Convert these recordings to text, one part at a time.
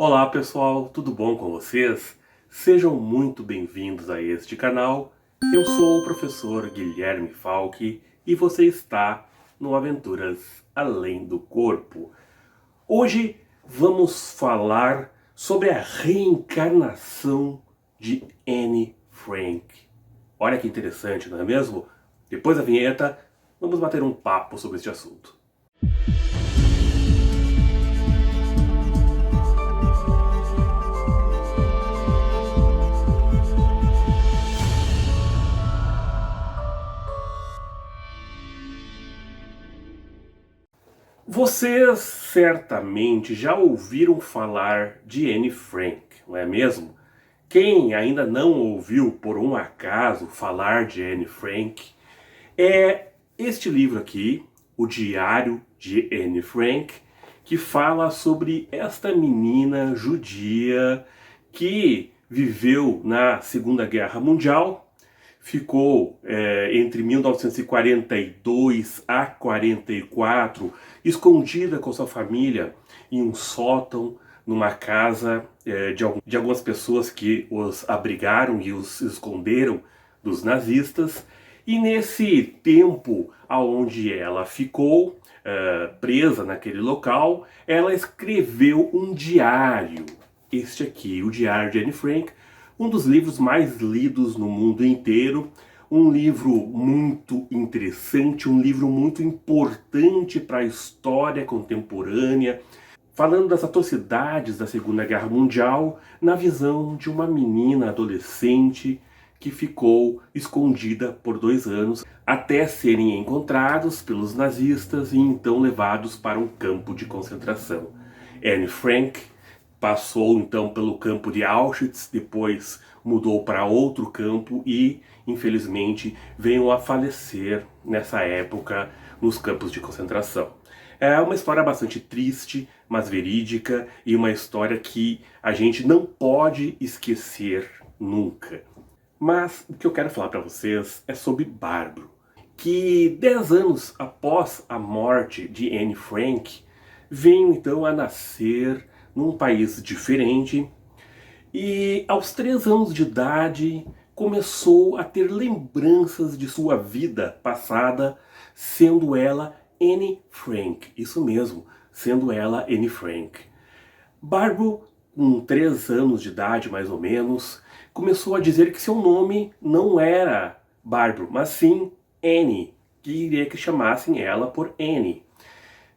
Olá pessoal, tudo bom com vocês? Sejam muito bem-vindos a este canal. Eu sou o professor Guilherme Falck e você está no Aventuras Além do Corpo. Hoje vamos falar sobre a reencarnação de Anne Frank. Olha que interessante, não é mesmo? Depois da vinheta, vamos bater um papo sobre este assunto. Vocês certamente já ouviram falar de Anne Frank, não é mesmo? Quem ainda não ouviu por um acaso falar de Anne Frank, é este livro aqui, O Diário de Anne Frank, que fala sobre esta menina judia que viveu na Segunda Guerra Mundial. Ficou entre 1942 a 44 escondida com sua família em um sótão, numa casa de algumas pessoas que os abrigaram e os esconderam dos nazistas. E nesse tempo aonde ela ficou presa naquele local, ela escreveu um diário. Este aqui, o Diário de Anne Frank, um dos livros mais lidos no mundo inteiro, um livro muito interessante, um livro muito importante para a história contemporânea, falando das atrocidades da Segunda Guerra Mundial na visão de uma menina adolescente que ficou escondida por 2 anos até serem encontrados pelos nazistas e então levados para um campo de concentração. Anne Frank passou então pelo campo de Auschwitz, depois mudou para outro campo e, infelizmente, veio a falecer nessa época nos campos de concentração. É uma história bastante triste, mas verídica, e uma história que a gente não pode esquecer nunca. Mas o que eu quero falar para vocês é sobre Barbro, que 10 anos após a morte de Anne Frank, veio então a nascer num país diferente e aos 3 anos de idade começou a ter lembranças de sua vida passada, sendo ela Anne Frank. Isso mesmo, sendo ela Anne Frank. Barbro, com 3 anos de idade mais ou menos, começou a dizer que seu nome não era Barbro, mas sim Anne, que queria que chamassem ela por Anne.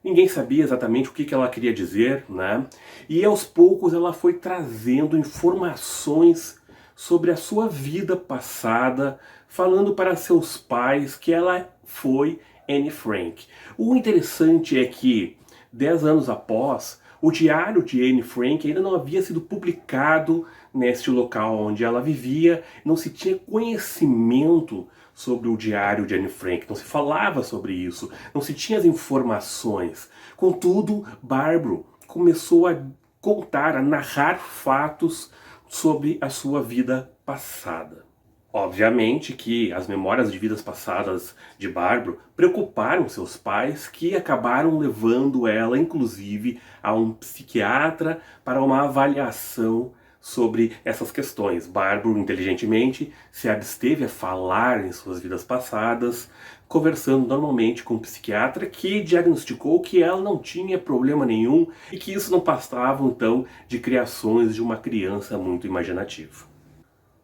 Ninguém sabia exatamente o que ela queria dizer, né? E aos poucos ela foi trazendo informações sobre a sua vida passada, falando para seus pais que ela foi Anne Frank. O interessante é que 10 anos após, o diário de Anne Frank ainda não havia sido publicado neste local onde ela vivia, não se tinha conhecimento sobre o diário de Anne Frank, não se falava sobre isso, não se tinha as informações. Contudo, Barbro começou a contar, a narrar fatos sobre a sua vida passada. Obviamente que as memórias de vidas passadas de Barbro preocuparam seus pais, que acabaram levando ela, inclusive, a um psiquiatra para uma avaliação sobre essas questões. Barbro, inteligentemente, se absteve a falar em suas vidas passadas, conversando normalmente com o psiquiatra, que diagnosticou que ela não tinha problema nenhum e que isso não passava, então, de criações de uma criança muito imaginativa.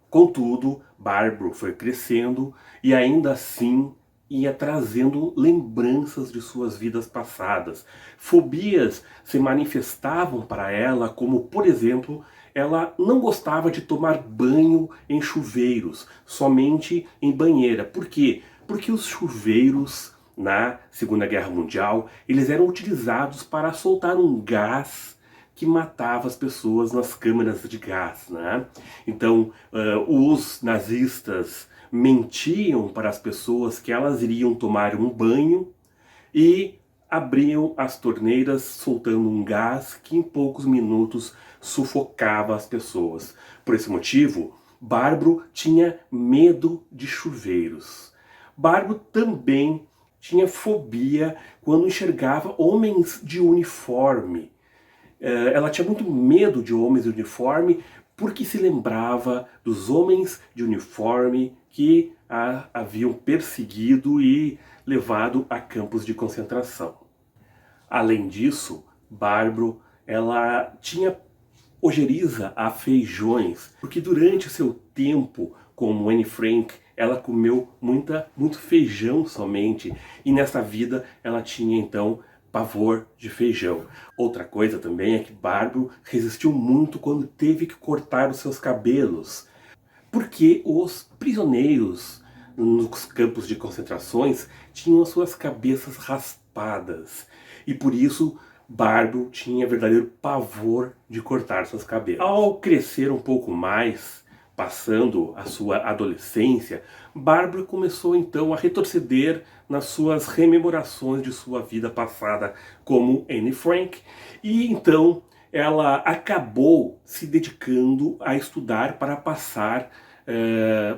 Contudo, Barbro foi crescendo e ainda assim ia trazendo lembranças de suas vidas passadas. Fobias se manifestavam para ela, como, por exemplo, ela não gostava de tomar banho em chuveiros, somente em banheira. Por quê? Porque os chuveiros na Segunda Guerra Mundial, eles eram utilizados para soltar um gás que matava as pessoas nas câmaras de gás, né? Então, os nazistas mentiam para as pessoas que elas iriam tomar um banho e abriam as torneiras soltando um gás que em poucos minutos sufocava as pessoas. Por esse motivo, Barbro tinha medo de chuveiros. Barbro também tinha fobia quando enxergava homens de uniforme. ela tinha muito medo de homens de uniforme porque se lembrava dos homens de uniforme que a haviam perseguido e levado a campos de concentração. Além disso, Barbro, ela tinha ojeriza a feijões, porque durante o seu tempo como Anne Frank, ela comeu muito feijão somente, e nessa vida ela tinha então pavor de feijão. Outra coisa também é que Barbro resistiu muito quando teve que cortar os seus cabelos, porque os prisioneiros nos campos de concentrações tinham as suas cabeças raspadas, e por isso Barbro tinha verdadeiro pavor de cortar seus cabelos. Ao crescer um pouco mais, passando a sua adolescência, Barbro começou então a retroceder nas suas rememorações de sua vida passada como Anne Frank, e então ela acabou se dedicando a estudar para passar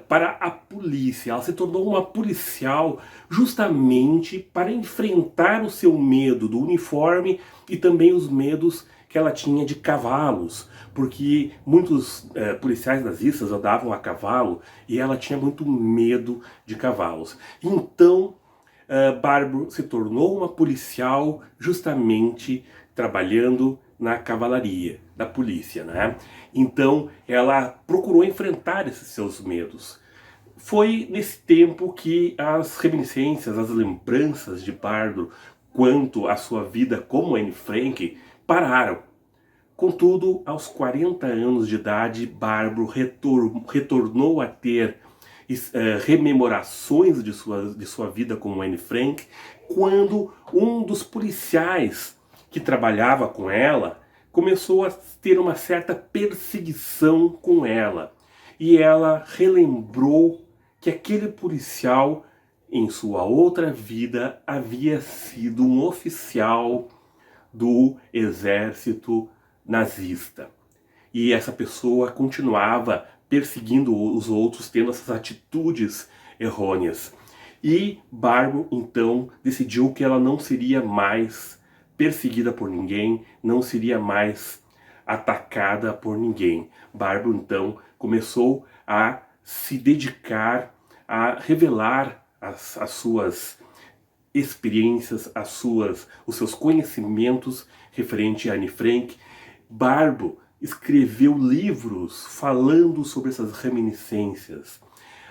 para a polícia. Ela se tornou uma policial justamente para enfrentar o seu medo do uniforme e também os medos que ela tinha de cavalos, porque muitos policiais nazistas andavam a cavalo e ela tinha muito medo de cavalos. Então, Barbro se tornou uma policial justamente trabalhando na cavalaria da polícia, né? Então ela procurou enfrentar esses seus medos. Foi nesse tempo que as reminiscências, as lembranças de Barbro quanto à sua vida como Anne Frank pararam. Contudo, aos 40 anos de idade, Barbro retornou a ter rememorações de sua vida como Anne Frank, quando um dos policiais que trabalhava com ela começou a ter uma certa perseguição com ela. E ela relembrou que aquele policial, em sua outra vida, havia sido um oficial do exército nazista. E essa pessoa continuava perseguindo os outros, tendo essas atitudes errôneas. E Barbro, então, decidiu que ela não seria mais perseguida por ninguém, não seria mais atacada por ninguém. Barbro, então, começou a se dedicar a revelar as suas experiências, os seus conhecimentos referente a Anne Frank. Barbro escreveu livros falando sobre essas reminiscências.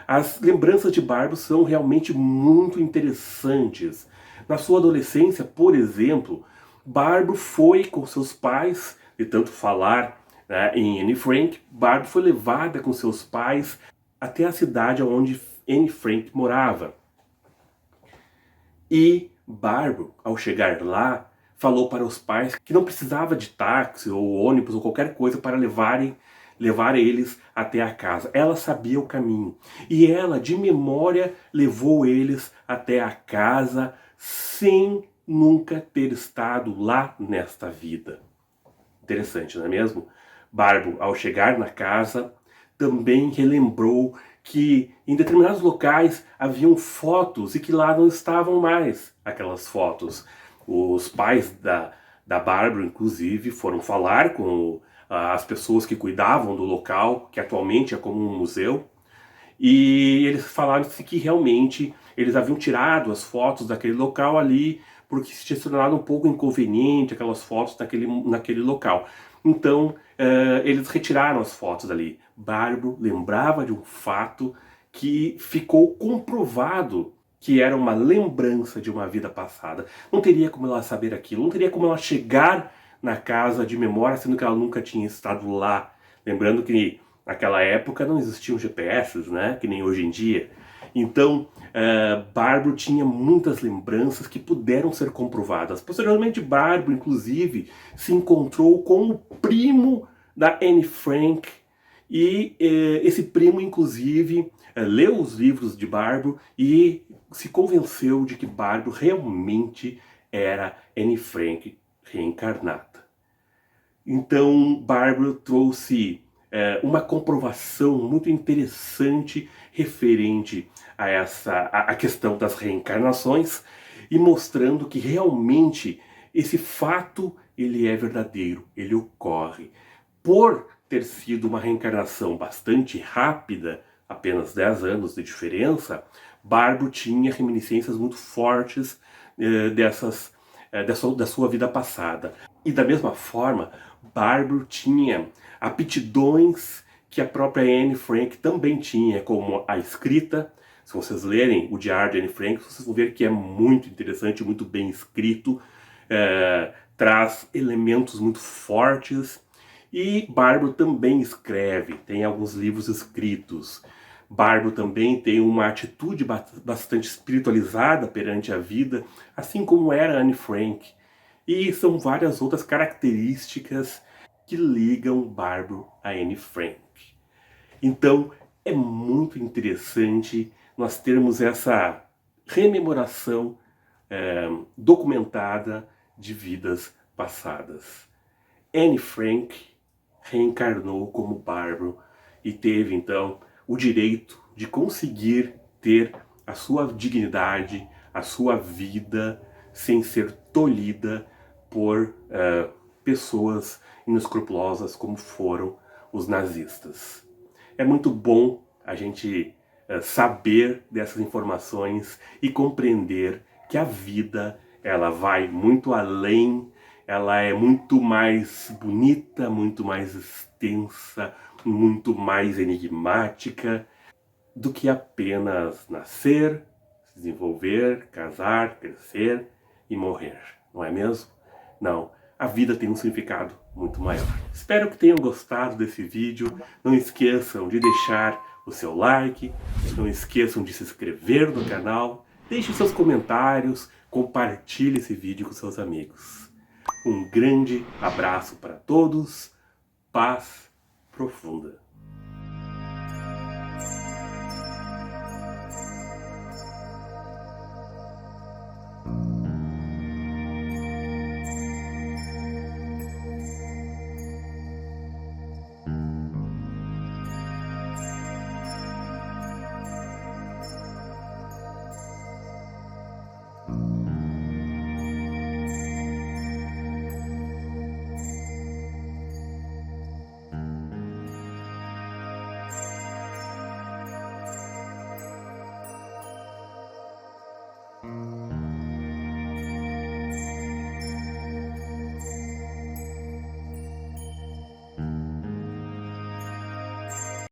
As lembranças de Barbro são realmente muito interessantes. Na sua adolescência, por exemplo, Barbro foi com seus pais, de tanto falar, né, em Anne Frank, Barbro foi levada com seus pais até a cidade onde Anne Frank morava. E Barbro, ao chegar lá, falou para os pais que não precisava de táxi ou ônibus ou qualquer coisa para levar eles até a casa. Ela sabia o caminho. E ela, de memória, levou eles até a casa sem nunca ter estado lá nesta vida. Interessante, não é mesmo? Barbro, ao chegar na casa, também relembrou que em determinados locais haviam fotos e que lá não estavam mais aquelas fotos. Os pais da Barbro, inclusive, foram falar com as pessoas que cuidavam do local, que atualmente é como um museu, e eles falaram que realmente eles haviam tirado as fotos daquele local ali, porque se tinha se tornado um pouco inconveniente aquelas fotos naquele local. Então, eles retiraram as fotos dali. Barbro lembrava de um fato que ficou comprovado que era uma lembrança de uma vida passada. Não teria como ela saber aquilo, não teria como ela chegar na casa de memória, sendo que ela nunca tinha estado lá. Lembrando que naquela época não existiam GPS, né? Que nem hoje em dia. Então, Barbro tinha muitas lembranças que puderam ser comprovadas. Posteriormente, Barbro, inclusive, se encontrou com o primo da Anne Frank, e esse primo, inclusive, leu os livros de Barbro e se convenceu de que Barbro realmente era Anne Frank reencarnada. Então, Barbro trouxe uma comprovação muito interessante referente a questão das reencarnações, e mostrando que realmente esse fato ele é verdadeiro, ele ocorre. Por ter sido uma reencarnação bastante rápida, apenas 10 anos de diferença, Barbro tinha reminiscências muito fortes da sua vida passada. E da mesma forma, Barbro tinha aptidões que a própria Anne Frank também tinha, como a escrita. Se vocês lerem o diário de Anne Frank, vocês vão ver que é muito interessante, muito bem escrito, traz elementos muito fortes. E Barbro também escreve, tem alguns livros escritos. Barbro também tem uma atitude bastante espiritualizada perante a vida, assim como era Anne Frank. E são várias outras características que ligam Barbro a Anne Frank. Então é muito interessante nós termos essa rememoração documentada de vidas passadas. Anne Frank reencarnou como Barbro e teve então o direito de conseguir ter a sua dignidade, a sua vida, sem ser tolhida por pessoas inescrupulosas como foram os nazistas. É muito bom a gente saber dessas informações e compreender que a vida ela vai muito além, ela é muito mais bonita, muito mais extensa, muito mais enigmática do que apenas nascer, se desenvolver, casar, crescer e morrer, não é mesmo? Não, a vida tem um significado muito maior. Espero que tenham gostado desse vídeo. Não esqueçam de deixar o seu like, não esqueçam de se inscrever no canal, deixe seus comentários, compartilhe esse vídeo com seus amigos. Um grande abraço para todos, paz profunda.